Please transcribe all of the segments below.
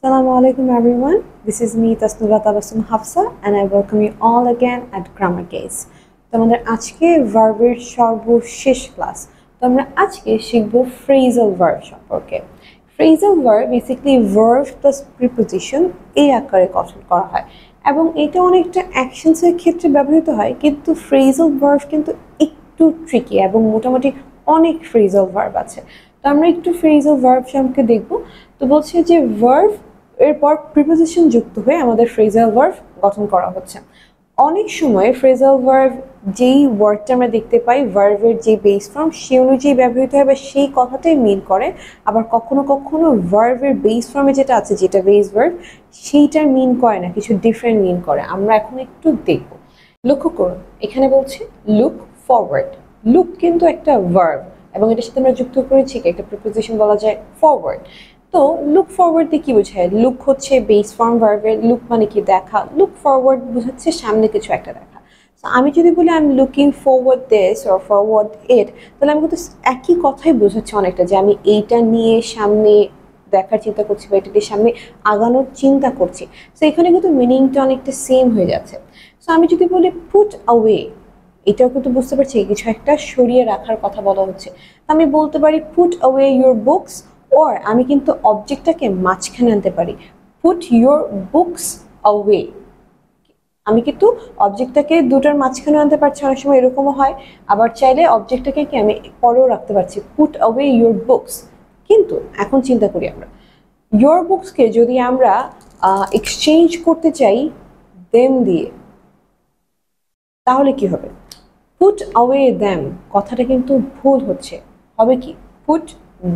Assalamu alaikum everyone. This is me Tasnuba Tabassum Hafsa and I welcome you all again at Grammar Case. তোমাদের আজকে ভার্বের সর্বশেষ class. তো আমরা আজকে শিখব ফ্রেজাল ভার্ব সম্পর্কে। Phrasal verb basically verb plus preposition এই আকারে গঠন করা হয় এবং এটা অনেকটা অ্যাকশনসের ক্ষেত্রে ব্যবহৃত হয়, কিন্তু ফ্রেজাল ভার্ব কিন্তু একটু ট্রিকি এবং মোটামুটি অনেক ফ্রেজাল ভার্ব আছে। তো আমরা একটু ফ্রেজাল ভার্ব সম্পর্কে দেখব। তো বলছে যে ভার্ব এরপর প্রিপোজিশন যুক্ত হয়ে আমাদের ফ্রেজাল ভার্ব গঠন করা হচ্ছে। অনেক সময় ফ্রেজাল ভার্ব যেই ওয়ার্ডটা আমরা দেখতে পাই ভার্বের যে বেস ফর্ম সে অনুযায়ী ব্যবহৃত হয় বা সেই কথাটাই মিন করে, আবার কখনো কখনো ভার্বের বেস ফর্মে যেটা আছে যেটা বেস ভার্ব সেইটার মিন করে না, কিছু ডিফারেন্ট মিন করে। আমরা এখন একটু দেখব। লক্ষ্য করুন, এখানে বলছে লুক ফরওয়ার্ড। লুক কিন্তু একটা ভার্ব এবং এটার সাথে আমরা যুক্ত করেছি একটা প্রিপোজিশন বলা যায় ফরওয়ার্ড। তো লুক ফরওয়ার্ড দিয়ে কি বোঝায়? লুক হচ্ছে বেস ফর্ম ভার্বের, লুক মানে কি দেখা, লুক ফরওয়ার্ড বোঝাচ্ছে সামনে কিছু একটা দেখা। তো আমি যদি বলি I am looking forward this or forward it, তাহলে আমি কিন্তু একই কথাই বোঝাচ্ছে অনেকটা, যে আমি এইটা নিয়ে সামনে দেখার চিন্তা করছি বা এটা দিয়ে সামনে আগানোর চিন্তা করছি। তো এখানে কিন্তু মিনিংটা অনেকটা সেম হয়ে যাচ্ছে। সো আমি যদি বলি পুট অ্যাওয়ে, এটাও কিন্তু বুঝতে পারছি কিছু একটা সরিয়ে রাখার কথা বলা হচ্ছে। আমি বলতে পারি পুট অ্যাওয়ে ইউর বুকস, ওর আমি কিন্তু অবজেক্টটাকে মাঝখানে আনতে পারি, পুট ইউর বুকস অ্যাওয়ে। আমি কিন্তু অবজেক্টটাকে দুটোর মাঝখানে আনতে পারছি, অনেক সময় এরকমও হয়। আবার চাইলে অবজেক্টটাকে কি আমি পরেও রাখতে পারছি, পুট অ্যাওয়ে ইউর বুকস। কিন্তু এখন চিন্তা করি আমরা ইউর বুকসকে যদি আমরা এক্সচেঞ্জ করতে চাই দেম দিয়ে, তাহলে কি হবে? পুট অ্যাওয়ে দ্যাম, কথাটা কিন্তু ভুল হচ্ছে। হবে কি পুট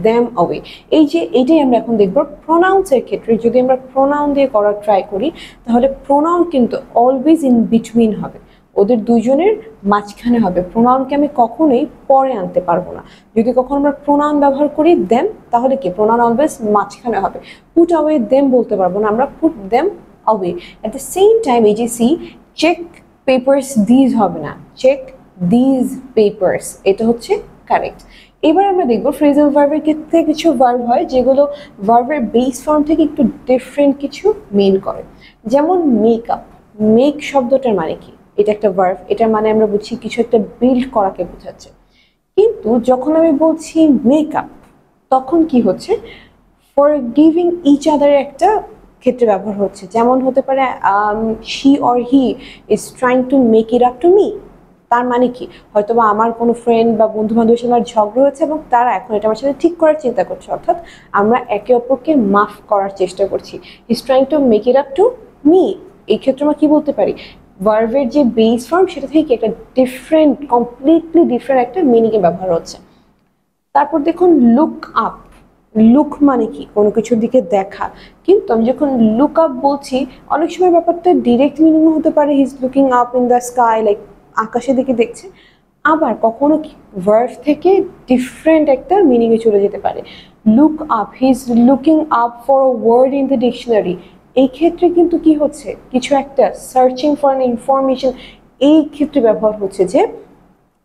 দ্যাম অ্যাওয়ে। এই যে এইটাই আমরা এখন দেখব প্রোনাউন্সের ক্ষেত্রে। যদি আমরা প্রোনাউন দিয়ে করার ট্রাই করি তাহলে প্রোনাউন কিন্তু অলওয়েজ ইন বিটুইন হবে, ওদের দুজনের মাঝখানে হবে। প্রোনাউনকে আমি কখনোই পরে আনতে পারবো না। যদি কখনো আমরা প্রোনাউন ব্যবহার করি দেম, তাহলে কি প্রোনাউন অলওয়েজ মাঝখানে হবে। পুট অ্যাওয়ে দেম বলতে পারবো না, আমরা put them away. At the same time এই যে সি, চেক পেপারস দিজ হবে না, চেক দিজ পেপারস, এটা হচ্ছে কারেক্ট। এবার আমরা দেখবো ফ্রেজাল ভার্বের ক্ষেত্রে কিছু ভার্ব হয় যেগুলো ভার্বের বেস ফর্ম থেকে একটু ডিফারেন্ট কিছু মিন করে। যেমন মেকআপ। মেক শব্দটার মানে কি? এটা একটা ভার্ব, এটার মানে আমরা বুঝি কিছু একটা বিল্ড করাকে বোঝাচ্ছে। কিন্তু যখন আমি বলছি মেকআপ, তখন কি হচ্ছে? ফর গিভিং ইচ আদার একটা ক্ষেত্রে ব্যবহার হচ্ছে। যেমন হতে পারে she or he is trying to make it up to me. তার মানে কি? হয়তোবা আমার কোনো ফ্রেন্ড বা বন্ধু বান্ধবের সাথে আমার ঝগড়া হয়েছে এবং তারা এখন এটা আমার সাথে ঠিক করার চিন্তা করছে, অর্থাৎ আমরা একে অপরকে মাফ করার চেষ্টা করছি। Is trying to make it up to me. এই ক্ষেত্রে আমরা কি বলতে পারি? ভার্বের যে বেস ফর্ম সেটা থেকে একটা ডিফারেন্ট, কমপ্লিটলি ডিফারেন্ট একটা মিনিংয়ে ব্যবহার হচ্ছে। তারপর দেখুন লুক আপ। লুক মানে কি? কোনো কিছুর দিকে দেখা। কিন্তু আমি যখন লুক আপ বলছি, অনেক সময় ব্যাপারটা ডিরেক্ট মিনিং হতে পারে হি is looking up in the sky, like আকাশের দিকে দেখছে। আবার কখনো কি ভার্ব থেকে ডিফারেন্ট একটা মিনিংয়ে চলে যেতে পারে। Look up, he is looking up for a word in the dictionary. এই ক্ষেত্রে কিন্তু কি হচ্ছে? কিছু একটা সার্চিং ফর অ্যান ইনফরমেশন, এই ক্ষেত্রে ব্যবহার হচ্ছে যে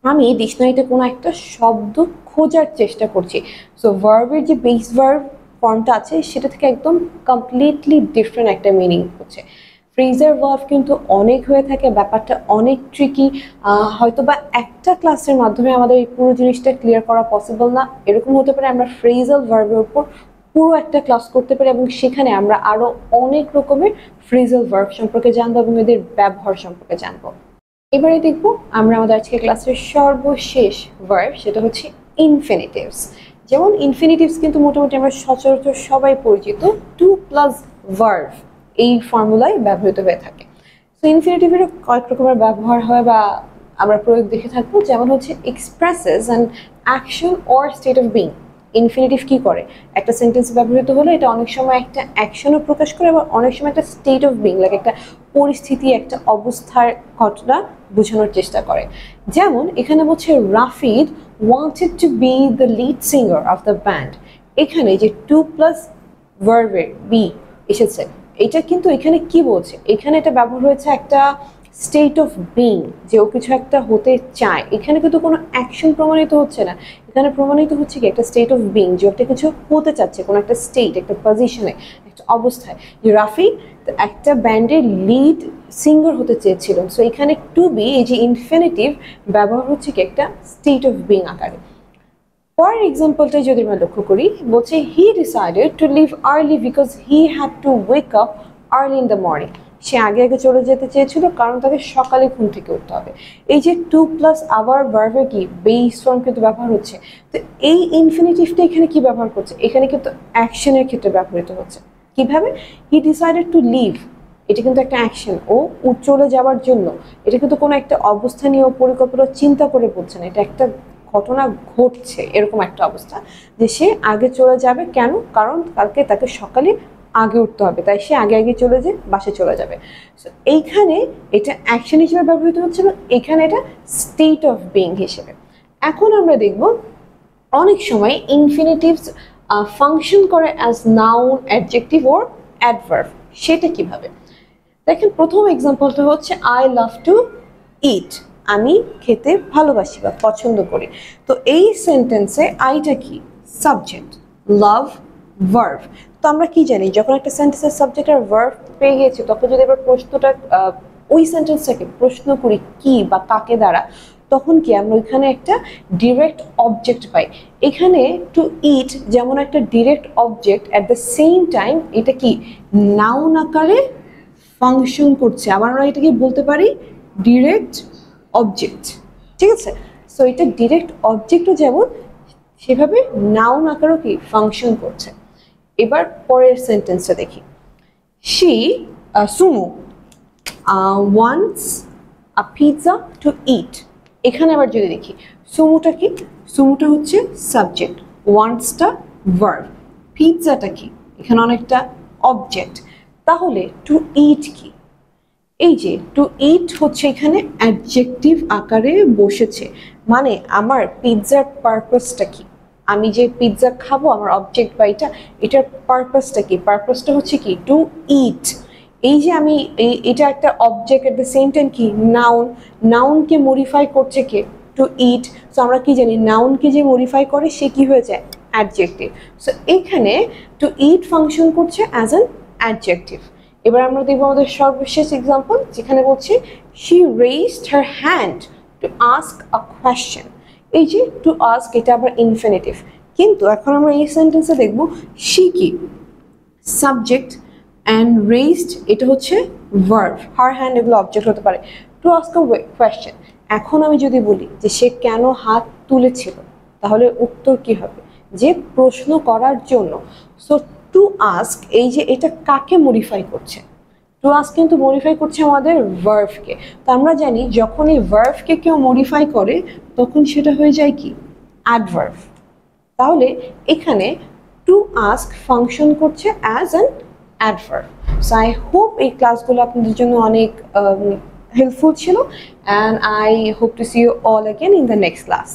আমি ডিকশনারিতে কোনো একটা শব্দ খোঁজার চেষ্টা করছি। সো ভার্বের যে বেস ভার্ব ফর্মটা আছে সেটা থেকে একদম কমপ্লিটলি ডিফারেন্ট একটা মিনিং হচ্ছে। ফ্রেজাল ভার্ব কিন্তু অনেক হয়ে থাকে, ব্যাপারটা অনেক ট্রিকি। হয়তো বা একটা ক্লাসের মাধ্যমে আমাদের এই পুরো জিনিসটা ক্লিয়ার করা পসিবল না। এরকম হতে পারে আমরা ফ্রেজাল ভার্বের উপর পুরো একটা ক্লাস করতে পারি এবং সেখানে আমরা আরও অনেক রকমের ফ্রেজাল ভার্ব সম্পর্কে জানবো এবং এদের ব্যবহার সম্পর্কে জানবো। এবারে দেখব আমরা আমাদের আজকে ক্লাসের সর্বশেষ ভার্ব, সেটা হচ্ছে ইনফিনিটিভস। যেমন ইনফিনিটিভস কিন্তু মোটামুটি আমরা সচরাচর সবাই পরিচিত, টু প্লাস ভার্ব এই ফর্মুলায় ব্যবহৃত হয়ে থাকে। তো ইনফিনিটিভেরও কয়েক রকমের ব্যবহার হয় বা আমরা প্রয়োগ দেখে থাকবো। যেমন হচ্ছে expresses an action or state of being. Infinitive কি করে? একটা সেন্টেন্স ব্যবহৃত হলে এটা অনেক সময় একটা অ্যাকশনও প্রকাশ করে, আবার অনেক সময় একটা স্টেট অফ বিং, লাইক একটা পরিস্থিতি, একটা অবস্থার ঘটনা বোঝানোর চেষ্টা করে। যেমন এখানে বলছে Rafid wanted to B the lead singer of the band. এখানে যে টু প্লাস ভার্বের বি এসেছে, এটা কিন্তু এখানে কি বলছে? এখানে এটা ব্যবহার হয়েছে একটা স্টেট অফ বিং, যে ও কিছু একটা হতে চায়। এখানে কিন্তু কোনো অ্যাকশন প্রমাণিত হচ্ছে না, এখানে প্রমাণিত হচ্ছে কি একটা স্টেট অফ বিং, যে একটা কিছু হতে চাচ্ছে, কোনো একটা স্টেট, একটা পজিশনে, একটা অবস্থায়। যে রাফি একটা ব্যান্ডের লিড সিঙ্গার হতে চেয়েছিল, সো এখানে টু বি এই যে ইনফিনিটিভ ব্যবহার হচ্ছে কি একটা স্টেট অফ বিং আকারে। পরের এক্সাম্পলটা যদি আমরা লক্ষ্য করি, বলছে he decided to leave early because he had to wake up early in the morning. সে আগে আগে চলে যেতে চেয়েছিল কারণ তাকে সকালে ঘুম থেকে উঠতে হবে। এই যে টু প্লাস আবার ভার্বের কি বেস ফর্ম কিন্তু ব্যবহার হচ্ছে। তো এই ইনফিনিটিভটা এখানে কি ব্যবহার করছে, এখানে কিন্তু অ্যাকশনের ক্ষেত্রে ব্যবহৃত হচ্ছে। কিভাবে? হি ডিসাইডেড টু লিভ, এটা কিন্তু একটা অ্যাকশন, ও চলে যাওয়ার জন্য। এটা কিন্তু কোনো একটা অবস্থা নিয়ে পরিকল্পনা চিন্তা করে বলছে না, এটা একটা ঘটনা ঘটছে, এরকম একটা অবস্থা যে সে আগে চলে যাবে। কেন? কারণ কালকে তাকে সকালে আগে উঠতে হবে, তাই সে আগে আগে চলে যে বাসে চলে যাবে। এইখানে এটা অ্যাকশন হিসেবে ব্যবহৃত হচ্ছে এবং এখানে এটা স্টেট অফ বিং হিসেবে। এখন আমরা দেখব অনেক সময় ইনফিনিটিভস ফাংশন করে অ্যাজ নাউন, অ্যাডজেক্টিভ ওর অ্যাডভার্ব। সেটা কিভাবে? দেখেন, প্রথম এক্সাম্পলটা হচ্ছে আই লাভ টু ইট, আমি খেতে ভালোবাসি বা পছন্দ করি। তো এই সেন্টেন্সে আইটা কি? সাবজেক্ট, লাভ ভার্ব। তো আমরা কি জানি, যখন একটা সেন্টেন্সের সাবজেক্ট আর ভার্ব পেয়ে গেছি, তখন যদি এবার প্রশ্নটা ওই সেন্টেন্সটাকে প্রশ্ন করি কি বা কাকে দ্বারা, তখন কি আমরা ওইখানে একটা ডিরেক্ট অবজেক্ট পাই। এখানে টু ইট যেমন একটা direct object, at the same time এটা কি নাউন আকারে ফাংশন করছে। আবার আমরা এটাকে বলতে পারি ডিরেক্ট অবজেক্ট, ঠিক আছে? সো এটা ডিরেক্ট অবজেক্টও যেমন, সেভাবে নাউন আকারও কি ফাংশন করছে। এবার পরের সেন্টেন্সটা দেখি, শি সুমু wants a pizza to eat. এখানে আবার যদি দেখি, সুমুটা কি? সুমুটা হচ্ছে সাবজেক্ট, ওয়ান্টসটা ভার্ব, পিৎজাটা কি? এখানে অনেকটা অবজেক্ট। তাহলে টু ইট কি? এই যে টু ইট হচ্ছে এখানে অ্যাডজেক্টিভ আকারে বসেছে, মানে আমার পিৎজার পারপাসটা কি? আমি যে পিৎজা খাবো, আমার অবজেক্ট বা এটার পারপাসটা কি? পারপাসটা হচ্ছে কি? টু ইট। এই যে আমি এটা একটা object, at the same time কি নাউন, নাউনকে মডিফাই করছে কে? টু ইট। সো আমরা কি জানি, নাউনকে যে মডিফাই করে সে কি হয়ে যায়? অ্যাডজেক্টিভ। সো এখানে টু ইট ফাংশন করছে অ্যাজ অ্যান অ্যাডজেক্টিভ। এবার আমরা দেখবো আমাদের সর্বশেষ এক্সাম্পল, যেখানে বলছি she raised her hand to ask a question. এই যে টু আস্ক, এটা আবার ইনফিনিটিভ, কিন্তু এখন আমরা এই সেন্টেন্সে দেখবো শি কি? সাবজেক্ট, অ্যান্ড রেইজড এটা হচ্ছে ভার্ব, হার হ্যান্ড এগুলো অবজেক্ট হতে পারে। টু আস্ক আ কোয়েশ্চেন, এখন আমি যদি বলি যে সে কেন হাত তুলেছিল, তাহলে উত্তর কি হবে? যে প্রশ্ন করার জন্য। সো টু আস্ক, এই যে এটা কাকে মডিফাই করছে? টু আস্ক কিন্তু মডিফাই করছে আমাদের ভার্বকে। তো আমরা জানি যখন এই ভার্বকে কেউ মডিফাই করে, তখন সেটা হয়ে যায় কি? অ্যাডভার্ব। তাহলে এখানে টু আস্ক ফাংশন করছে as an adverb. So I hope এই ক্লাসগুলো আপনাদের জন্য অনেক হেল্পফুল ছিল, and I hope to see you all again in the next class.